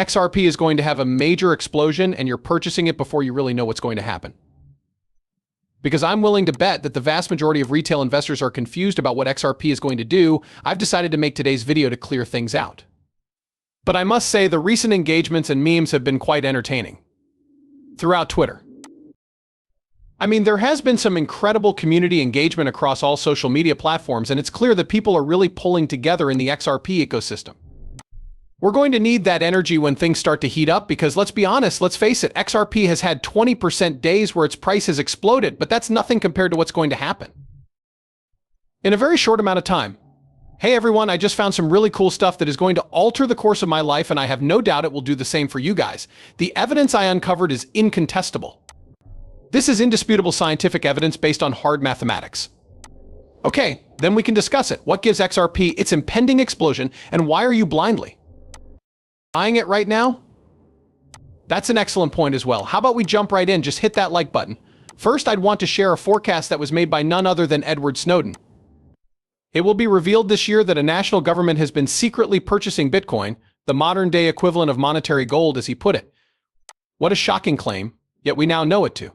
XRP is going to have a major explosion and you're purchasing it before you really know what's going to happen. Because I'm willing to bet that the vast majority of retail investors are confused about what XRP is going to do, I've decided to make today's video to clear things out. But I must say the recent engagements and memes have been quite entertaining. Throughout Twitter. I mean, there has been some incredible community engagement across all social media platforms, and it's clear that people are really pulling together in the XRP ecosystem. We're going to need that energy when things start to heat up because, let's be honest, let's face it, XRP has had 20% days where its price has exploded, but that's nothing compared to what's going to happen in a very short amount of time. Hey everyone, I just found some really cool stuff that is going to alter the course of my life, and I have no doubt it will do the same for you guys. The evidence I uncovered is incontestable. This is indisputable scientific evidence based on hard mathematics. Okay, then we can discuss it. What gives XRP its impending explosion, and why are you blindly buying it right now? That's an excellent point as well. How about we jump right in? Just hit that like button. First, I'd want to share a forecast that was made by none other than Edward Snowden. It will be revealed this year that a national government has been secretly purchasing Bitcoin, the modern-day equivalent of monetary gold, as he put it. What a shocking claim, yet we now know it to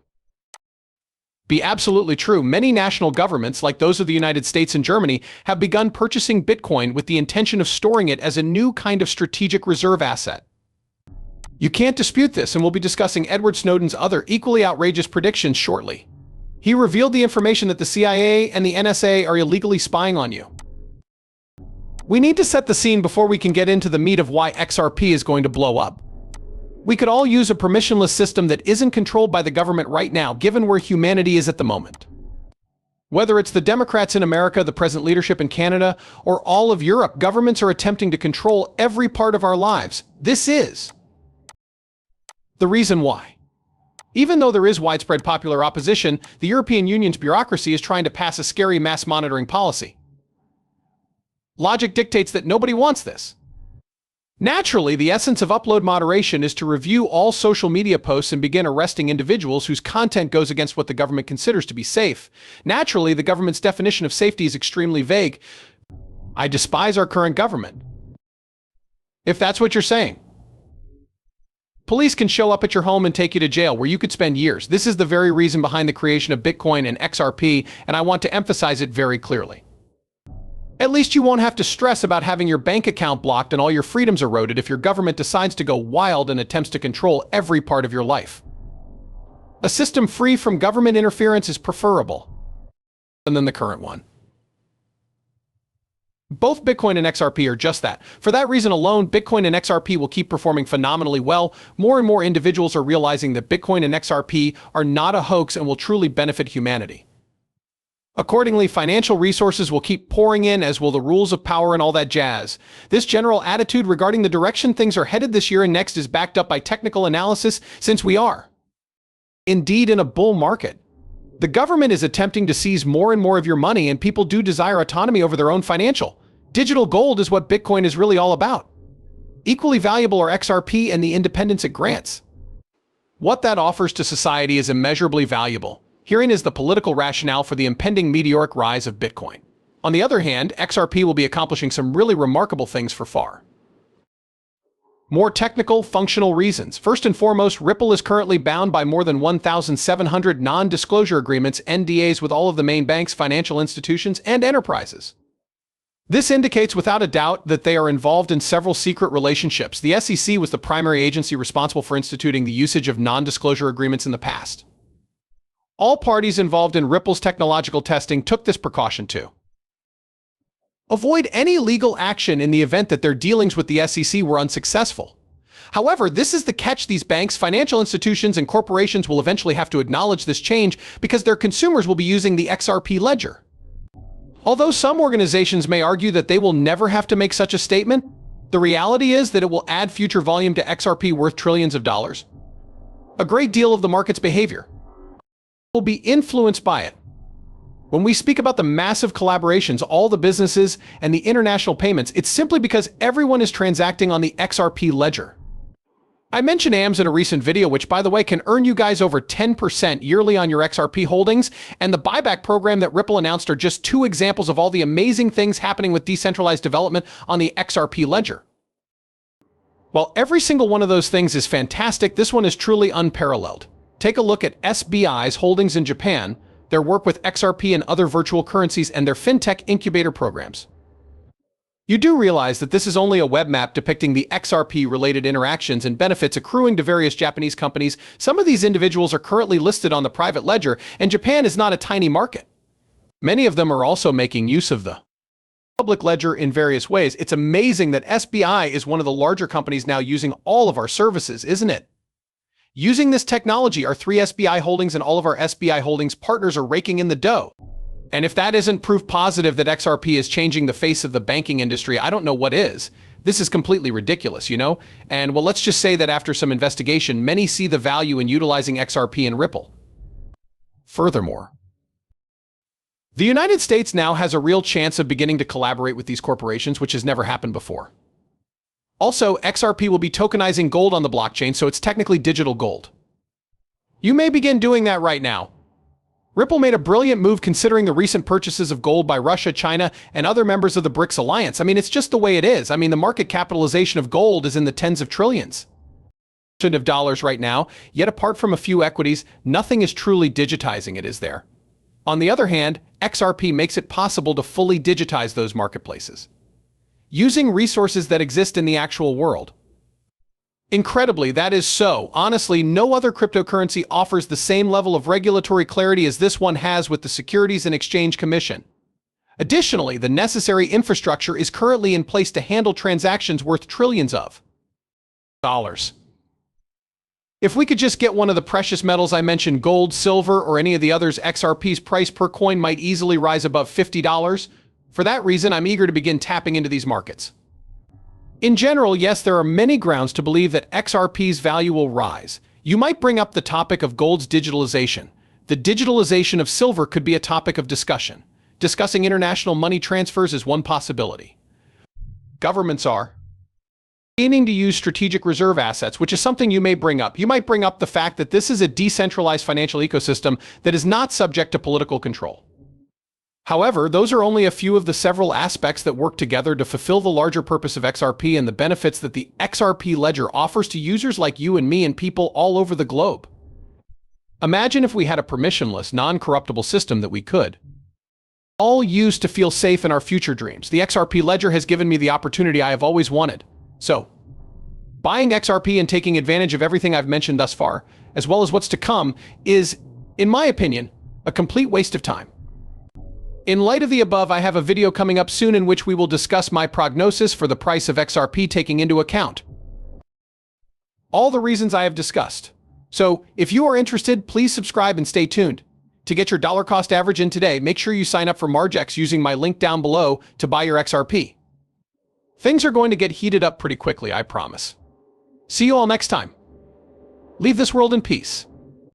be absolutely true. Many national governments, like those of the United States and Germany, have begun purchasing Bitcoin with the intention of storing it as a new kind of strategic reserve asset. You can't dispute this, and we'll be discussing Edward Snowden's other equally outrageous predictions shortly. He revealed the information that the CIA and the NSA are illegally spying on you. We need to set the scene before we can get into the meat of why XRP is going to blow up. We could all use a permissionless system that isn't controlled by the government right now, given where humanity is at the moment. Whether it's the Democrats in America, the present leadership in Canada, or all of Europe, governments are attempting to control every part of our lives. This is the reason why. Even though there is widespread popular opposition, the European Union's bureaucracy is trying to pass a scary mass monitoring policy. Logic dictates that nobody wants this. Naturally, the essence of upload moderation is to review all social media posts and begin arresting individuals whose content goes against what the government considers to be safe. Naturally, the government's definition of safety is extremely vague. I despise our current government, if that's what you're saying. Police can show up at your home and take you to jail, where you could spend years. This is the very reason behind the creation of Bitcoin and XRP, and I want to emphasize it very clearly. At least you won't have to stress about having your bank account blocked and all your freedoms eroded if your government decides to go wild and attempts to control every part of your life. A system free from government interference is preferable than the current one. Both Bitcoin and XRP are just that. For that reason alone, Bitcoin and XRP will keep performing phenomenally well. More and more individuals are realizing that Bitcoin and XRP are not a hoax and will truly benefit humanity. Accordingly, financial resources will keep pouring in, as will the rules of power and all that jazz. This general attitude regarding the direction things are headed this year and next is backed up by technical analysis, since we are indeed in a bull market. The government is attempting to seize more and more of your money, and people do desire autonomy over their own financial. Digital gold is what Bitcoin is really all about. Equally valuable are XRP and the independence it grants. What that offers to society is immeasurably valuable. Herein is the political rationale for the impending meteoric rise of Bitcoin. On the other hand, XRP will be accomplishing some really remarkable things for far more technical, functional reasons. First and foremost, Ripple is currently bound by more than 1,700 non-disclosure agreements, NDAs, with all of the main banks, financial institutions, and enterprises. This indicates without a doubt that they are involved in several secret relationships. The SEC was the primary agency responsible for instituting the usage of non-disclosure agreements in the past. All parties involved in Ripple's technological testing took this precaution to avoid any legal action in the event that their dealings with the SEC were unsuccessful. However, this is the catch: these banks, financial institutions, and corporations will eventually have to acknowledge this change because their consumers will be using the XRP ledger. Although some organizations may argue that they will never have to make such a statement, the reality is that it will add future volume to XRP worth trillions of dollars. A great deal of the market's behavior will be influenced by it. When we speak about the massive collaborations, all the businesses, and the international payments, it's simply because everyone is transacting on the XRP ledger. I mentioned AMS in a recent video, which, by the way, can earn you guys over 10% yearly on your XRP holdings, and the buyback program that Ripple announced are just two examples of all the amazing things happening with decentralized development on the XRP ledger. While every single one of those things is fantastic, this one is truly unparalleled. Take a look at SBI's holdings in Japan, their work with XRP and other virtual currencies, and their fintech incubator programs. You do realize that this is only a web map depicting the XRP-related interactions and benefits accruing to various Japanese companies. Some of these individuals are currently listed on the private ledger, and Japan is not a tiny market. Many of them are also making use of the public ledger in various ways. It's amazing that SBI is one of the larger companies now using all of our services, isn't it? Using this technology, our 3 SBI holdings and all of our SBI holdings partners are raking in the dough. And if that isn't proof positive that XRP is changing the face of the banking industry, I don't know what is. This is completely ridiculous, you know? And well, let's just say that after some investigation, many see the value in utilizing XRP and Ripple. Furthermore, the United States now has a real chance of beginning to collaborate with these corporations, which has never happened before. Also, XRP will be tokenizing gold on the blockchain, so it's technically digital gold. You may begin doing that right now. Ripple made a brilliant move considering the recent purchases of gold by Russia, China, and other members of the BRICS alliance. I mean, it's just the way it is. I mean, the market capitalization of gold is in the tens of trillions of dollars right now, yet apart from a few equities, nothing is truly digitizing it, is there? On the other hand, XRP makes it possible to fully digitize those marketplaces, using resources that exist in the actual world. Incredibly, that is so. Honestly, no other cryptocurrency offers the same level of regulatory clarity as this one has with the Securities and Exchange Commission. Additionally, the necessary infrastructure is currently in place to handle transactions worth trillions of dollars. If we could just get one of the precious metals I mentioned, gold, silver, or any of the others, XRP's price per coin might easily rise above $50. For that reason, I'm eager to begin tapping into these markets. In general, yes, there are many grounds to believe that XRP's value will rise. You might bring up the topic of gold's digitalization. The digitalization of silver could be a topic of discussion. Discussing international money transfers is one possibility. Governments are beginning to use strategic reserve assets, which is something you may bring up. You might bring up the fact that this is a decentralized financial ecosystem that is not subject to political control. However, those are only a few of the several aspects that work together to fulfill the larger purpose of XRP and the benefits that the XRP ledger offers to users like you and me and people all over the globe. Imagine if we had a permissionless, non-corruptible system that we could all use to feel safe in our future dreams. The XRP ledger has given me the opportunity I have always wanted. So, buying XRP and taking advantage of everything I've mentioned thus far, as well as what's to come, is, in my opinion, a complete waste of time. In light of the above, I have a video coming up soon in which we will discuss my prognosis for the price of XRP, taking into account all the reasons I have discussed. So, if you are interested, please subscribe and stay tuned. To get your dollar cost average in today, make sure you sign up for Margex using my link down below to buy your XRP. Things are going to get heated up pretty quickly, I promise. See you all next time. Leave this world in peace.